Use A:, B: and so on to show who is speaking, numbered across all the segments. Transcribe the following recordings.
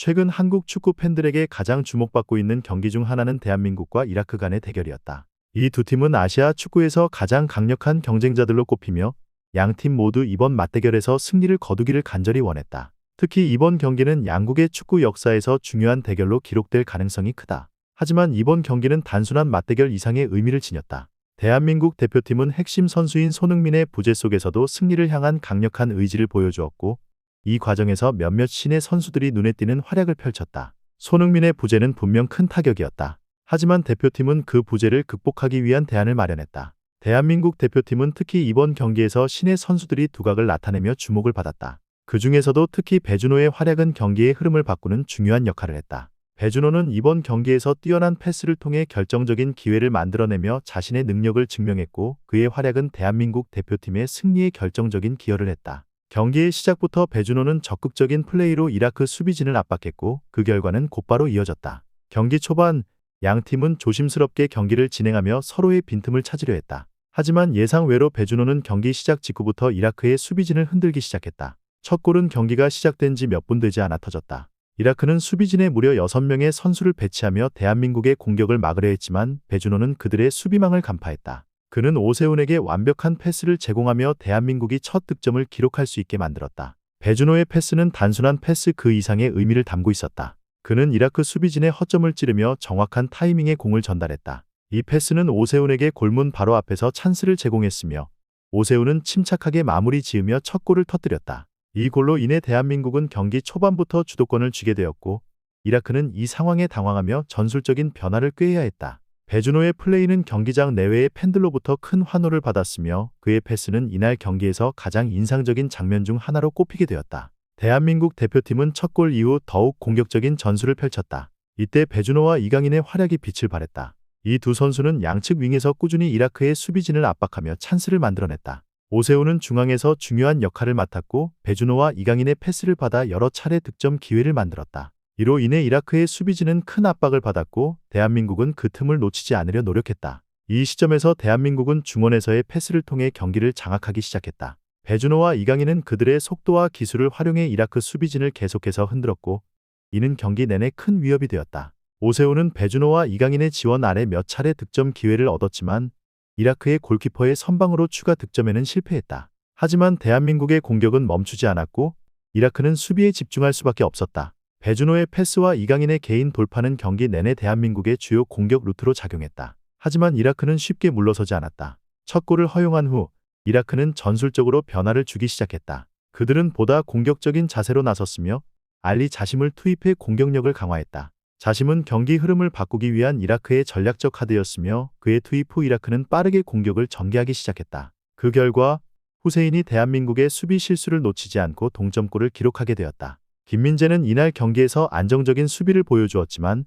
A: 최근 한국 축구 팬들에게 가장 주목받고 있는 경기 중 하나는 대한민국과 이라크 간의 대결이었다. 이 두 팀은 아시아 축구에서 가장 강력한 경쟁자들로 꼽히며 양팀 모두 이번 맞대결에서 승리를 거두기를 간절히 원했다. 특히 이번 경기는 양국의 축구 역사에서 중요한 대결로 기록될 가능성이 크다. 하지만 이번 경기는 단순한 맞대결 이상의 의미를 지녔다. 대한민국 대표팀은 핵심 선수인 손흥민의 부재 속에서도 승리를 향한 강력한 의지를 보여주었고, 이 과정에서 몇몇 신의 선수들이 눈에 띄는 활약을 펼쳤다. 손흥민의 부재는 분명 큰 타격이었다. 하지만 대표팀은 그 부재를 극복하기 위한 대안을 마련했다. 대한민국 대표팀은 특히 이번 경기에서 신의 선수들이 두각을 나타내며 주목을 받았다. 그 중에서도 특히 배준호의 활약은 경기의 흐름을 바꾸는 중요한 역할을 했다. 배준호는 이번 경기에서 뛰어난 패스를 통해 결정적인 기회를 만들어내며 자신의 능력을 증명했고, 그의 활약은 대한민국 대표팀의 승리에 결정적인 기여를 했다. 경기의 시작부터 배준호는 적극적인 플레이로 이라크 수비진을 압박했고, 그 결과는 곧바로 이어졌다. 경기 초반 양 팀은 조심스럽게 경기를 진행하며 서로의 빈틈을 찾으려 했다. 하지만 예상외로 배준호는 경기 시작 직후부터 이라크의 수비진을 흔들기 시작했다. 첫 골은 경기가 시작된 지 몇 분 되지 않아 터졌다. 이라크는 수비진에 무려 6명의 선수를 배치하며 대한민국의 공격을 막으려 했지만 배준호는 그들의 수비망을 간파했다. 그는 오세훈에게 완벽한 패스를 제공하며 대한민국이 첫 득점을 기록할 수 있게 만들었다. 배준호의 패스는 단순한 패스 그 이상의 의미를 담고 있었다. 그는 이라크 수비진의 허점을 찌르며 정확한 타이밍에 공을 전달했다. 이 패스는 오세훈에게 골문 바로 앞에서 찬스를 제공했으며, 오세훈은 침착하게 마무리 지으며 첫 골을 터뜨렸다. 이 골로 인해 대한민국은 경기 초반부터 주도권을 쥐게 되었고, 이라크는 이 상황에 당황하며 전술적인 변화를 꾀해야 했다. 배준호의 플레이는 경기장 내외의 팬들로부터 큰 환호를 받았으며, 그의 패스는 이날 경기에서 가장 인상적인 장면 중 하나로 꼽히게 되었다. 대한민국 대표팀은 첫 골 이후 더욱 공격적인 전술을 펼쳤다. 이때 배준호와 이강인의 활약이 빛을 발했다. 이 두 선수는 양측 윙에서 꾸준히 이라크의 수비진을 압박하며 찬스를 만들어냈다. 오세훈은 중앙에서 중요한 역할을 맡았고, 배준호와 이강인의 패스를 받아 여러 차례 득점 기회를 만들었다. 이로 인해 이라크의 수비진은 큰 압박을 받았고, 대한민국은 그 틈을 놓치지 않으려 노력했다. 이 시점에서 대한민국은 중원에서의 패스를 통해 경기를 장악하기 시작했다. 배준호와 이강인은 그들의 속도와 기술을 활용해 이라크 수비진을 계속해서 흔들었고, 이는 경기 내내 큰 위협이 되었다. 오세훈은 배준호와 이강인의 지원 아래 몇 차례 득점 기회를 얻었지만, 이라크의 골키퍼의 선방으로 추가 득점에는 실패했다. 하지만 대한민국의 공격은 멈추지 않았고, 이라크는 수비에 집중할 수밖에 없었다. 배준호의 패스와 이강인의 개인 돌파는 경기 내내 대한민국의 주요 공격 루트로 작용했다. 하지만 이라크는 쉽게 물러서지 않았다. 첫 골을 허용한 후 이라크는 전술적으로 변화를 주기 시작했다. 그들은 보다 공격적인 자세로 나섰으며, 알리 자심을 투입해 공격력을 강화했다. 자심은 경기 흐름을 바꾸기 위한 이라크의 전략적 카드였으며, 그의 투입 후 이라크는 빠르게 공격을 전개하기 시작했다. 그 결과 후세인이 대한민국의 수비 실수를 놓치지 않고 동점골을 기록하게 되었다. 김민재는 이날 경기에서 안정적인 수비를 보여주었지만,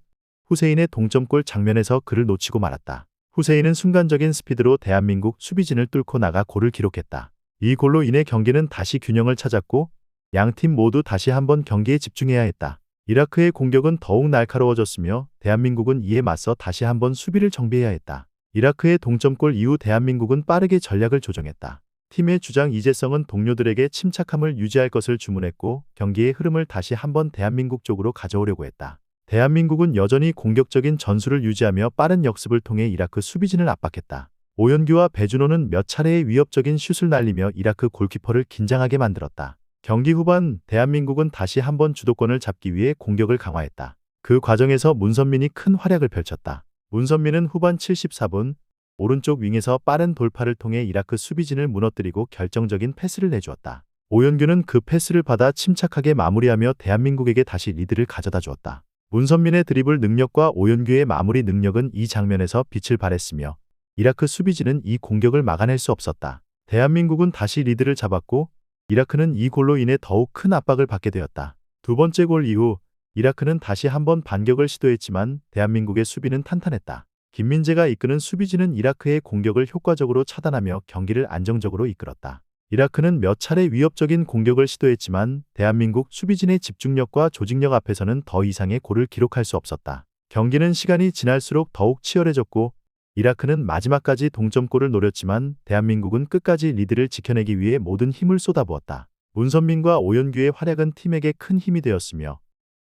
A: 후세인의 동점골 장면에서 그를 놓치고 말았다. 후세인은 순간적인 스피드로 대한민국 수비진을 뚫고 나가 골을 기록했다. 이 골로 인해 경기는 다시 균형을 찾았고, 양팀 모두 다시 한번 경기에 집중해야 했다. 이라크의 공격은 더욱 날카로워졌으며, 대한민국은 이에 맞서 다시 한번 수비를 정비해야 했다. 이라크의 동점골 이후 대한민국은 빠르게 전략을 조정했다. 팀의 주장 이재성은 동료들에게 침착함을 유지할 것을 주문했고, 경기의 흐름을 다시 한번 대한민국 쪽으로 가져오려고 했다. 대한민국은 여전히 공격적인 전술을 유지하며 빠른 역습을 통해 이라크 수비진을 압박했다. 오연규와 배준호는 몇 차례의 위협적인 슛을 날리며 이라크 골키퍼를 긴장하게 만들었다. 경기 후반 대한민국은 다시 한번 주도권을 잡기 위해 공격을 강화했다. 그 과정에서 문선민이 큰 활약을 펼쳤다. 문선민은 후반 74분 오른쪽 윙에서 빠른 돌파를 통해 이라크 수비진을 무너뜨리고 결정적인 패스를 내주었다. 오연규는 그 패스를 받아 침착하게 마무리하며 대한민국에게 다시 리드를 가져다 주었다. 문선민의 드리블 능력과 오연규의 마무리 능력은 이 장면에서 빛을 발했으며, 이라크 수비진은 이 공격을 막아낼 수 없었다. 대한민국은 다시 리드를 잡았고, 이라크는 이 골로 인해 더욱 큰 압박을 받게 되었다. 두 번째 골 이후 이라크는 다시 한번 반격을 시도했지만 대한민국의 수비는 탄탄했다. 김민재가 이끄는 수비진은 이라크의 공격을 효과적으로 차단하며 경기를 안정적으로 이끌었다. 이라크는 몇 차례 위협적인 공격을 시도했지만 대한민국 수비진의 집중력과 조직력 앞에서는 더 이상의 골을 기록할 수 없었다. 경기는 시간이 지날수록 더욱 치열해졌고, 이라크는 마지막까지 동점골을 노렸지만 대한민국은 끝까지 리드를 지켜내기 위해 모든 힘을 쏟아부었다. 문선민과 오연규의 활약은 팀에게 큰 힘이 되었으며,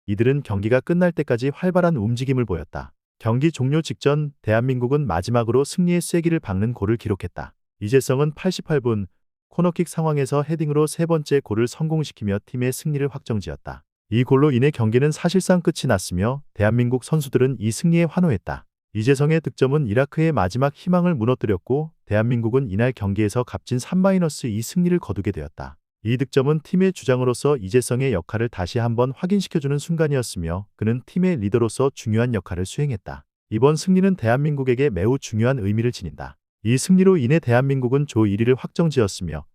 A: 이들은 경기가 끝날 때까지 활발한 움직임을 보였다. 경기 종료 직전 대한민국은 마지막으로 승리의 쐐기를 박는 골을 기록했다. 이재성은 88분 코너킥 상황에서 헤딩으로 세 번째 골을 성공시키며 팀의 승리를 확정지었다. 이 골로 인해 경기는 사실상 끝이 났으며 대한민국 선수들은 이 승리에 환호했다. 이재성의 득점은 이라크의 마지막 희망을 무너뜨렸고 대한민국은 이날 경기에서 값진 3-2 승리를 거두게 되었다. 이 득점은 팀의 주장으로서 이재성의 역할을 다시 한번 확인시켜주는 순간이었으며 그는 팀의 리더로서 중요한 역할을 수행했다. 이번 승리는 대한민국에게 매우 중요한 의미를 지닌다. 이 승리로 인해 대한민국은 조 1위를 확정지었으며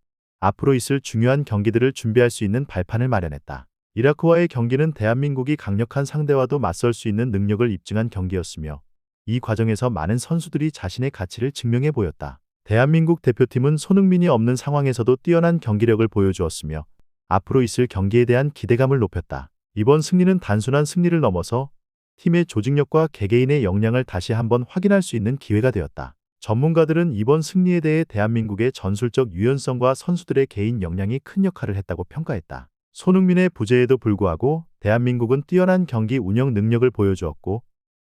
A: 앞으로 있을 중요한 경기들을 준비할 수 있는 발판을 마련했다. 이라크와의 경기는 대한민국이 강력한 상대와도 맞설 수 있는 능력을 입증한 경기였으며 이 과정에서 많은 선수들이 자신의 가치를 증명해 보였다. 대한민국 대표팀은 손흥민이 없는 상황에서도 뛰어난 경기력을 보여주었으며 앞으로 있을 경기에 대한 기대감을 높였다. 이번 승리는 단순한 승리를 넘어서 팀의 조직력과 개개인의 역량을 다시 한번 확인할 수 있는 기회가 되었다. 전문가들은 이번 승리에 대해 대한민국의 전술적 유연성과 선수들의 개인 역량이 큰 역할을 했다고 평가했다. 손흥민의 부재에도 불구하고 대한민국은 뛰어난 경기 운영 능력을 보여주었고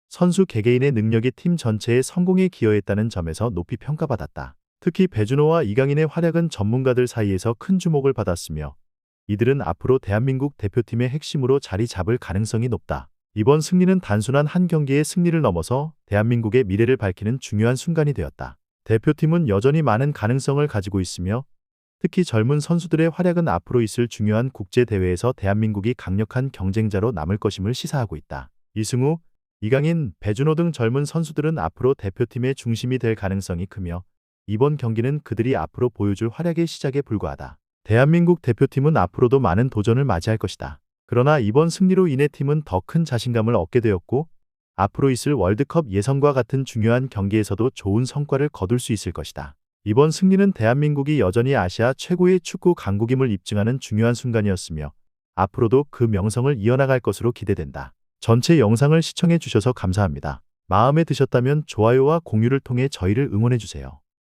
A: 선수 개개인의 능력이 팀 전체의 성공에 기여했다는 점에서 높이 평가받았다. 특히 배준호와 이강인의 활약은 전문가들 사이에서 큰 주목을 받았으며 이들은 앞으로 대한민국 대표팀의 핵심으로 자리 잡을 가능성이 높다. 이번 승리는 단순한 한 경기의 승리를 넘어서 대한민국의 미래를 밝히는 중요한 순간이 되었다. 대표팀은 여전히 많은 가능성을 가지고 있으며 특히 젊은 선수들의 활약은 앞으로 있을 중요한 국제대회에서 대한민국이 강력한 경쟁자로 남을 것임을 시사하고 있다. 이승우, 이강인, 배준호 등 젊은 선수들은 앞으로 대표팀의 중심이 될 가능성이 크며 이번 경기는 그들이 앞으로 보여줄 활약의 시작에 불과하다. 대한민국 대표팀은 앞으로도 많은 도전을 맞이할 것이다. 그러나 이번 승리로 인해 팀은 더 큰 자신감을 얻게 되었고 앞으로 있을 월드컵 예선과 같은 중요한 경기에서도 좋은 성과를 거둘 수 있을 것이다. 이번 승리는 대한민국이 여전히 아시아 최고의 축구 강국임을 입증하는 중요한 순간이었으며 앞으로도 그 명성을 이어나갈 것으로 기대된다. 전체 영상을 시청해 주셔서 감사합니다. 마음에 드셨다면 좋아요와 공유를 통해 저희를 응원해 주세요.